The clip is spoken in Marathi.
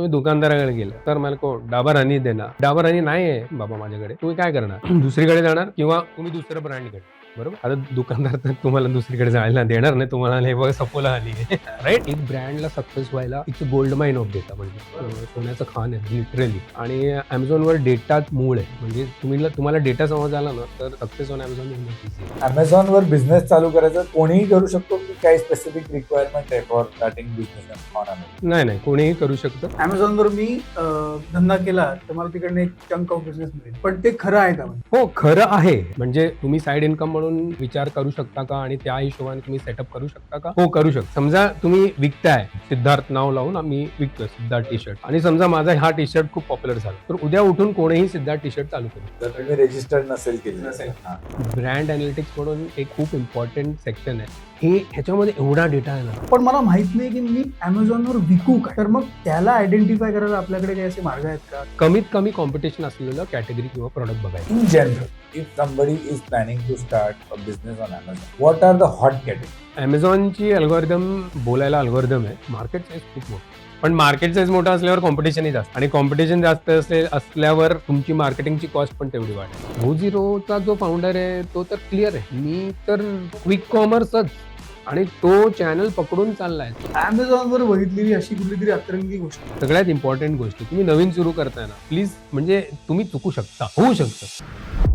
तुम्ही दुकानदाराकडे गेला तर मला डाबर हनी देणार, डाबर हनी नाही आहे बाबा माझ्याकडे, तुम्ही काय करणार? दुसरीकडे जाणार किंवा तुम्ही दुसरं ब्रँड घेणार. बरोबर. आता दुकानदार तर तुम्हाला दुसरीकडे जायला देणार नाही, तुम्हाला हे बघा सपोला आली राईट. एक ब्रँडला सक्सेस व्हायला it's gold mine of data, म्हणजे सोन्याचं खान आहे लिटरली. आणि अमेझॉनवर डेटाच मूळ आहे, म्हणजे तुम्हाला डेटा समज आला ना तर सक्सेस ऑन अमेझॉन. अमेझॉनवर बिझनेस चालू करायचा कोणीही करू शकतो की काही स्पेसिफिक रिक्वायरमेंट आहे for starting business on Amazon? नाही, कोणीही करू शकतं. अमेझॉनवर मी धंदा केला तर मला तिकडनं एक चंक ऑफ बिझनेस मिळेल, पण ते खरं आहे का? हो, खरं आहे. म्हणजे तुम्ही साइड इन्कम म्हणून विचार करू शकता का, आणि त्या हिशोबाने तुम्ही सेटअप करू शकता का? हो, करू शकता. समजा तुम्ही विकताय, सिद्धार्थ नाव लावून आम्ही विकतोय सिद्धार्थ टी शर्ट, आणि समजा माझा हा टी शर्ट खूप पॉप्युलर झाला, तर उद्या उठून कोणीही सिद्धार्थ टी शर्ट चालू करू. जर तुम्ही रजिस्टर्ड नसेल केलं ब्रँड अनालिटिक्स म्हणून एक खूप इम्पॉर्टंट सेक्शन आहे. ह्याच्यामध्ये एवढा डेटा आहे ना. पण मला माहित नाही की मी अमेझॉनवर विकू काय, तर मग त्याला आयडेंटिफाय करायला आपल्याकडे काही असे मार्ग आहेत का? कमीत कमी कॉम्पिटिशन असलेलं कॅटेगरी किंवा प्रोडक्ट बघायचं. in general, if somebody is planning to start a business on Amazon, what are the hot categories? अमेझॉनची अल्गोरिदम बोलायला अल्गोरिदम आहे. मार्केट साईज खूप मोठं, पण मार्केट साईज मोठा असल्यावर कॉम्पिटिशनही जास्त, आणि कॉम्पिटिशन जास्त असल्यावर तुमची मार्केटिंगची कॉस्ट पण तेवढी वाढेल. Go0चा जो फाउंडर आहे तो तर क्लिअर आहे, मी तर क्विक कॉमर्सच, आणि तो चॅनल पकडून चाललाय. अमेझॉनवर बघितलेली अशी कुठली तरी अतरंगी गोष्ट, सगळ्यात इम्पॉर्टंट गोष्ट, तुम्ही नवीन सुरू करताय ना, प्लीज, म्हणजे तुम्ही चुकू शकता, होऊ शकतं.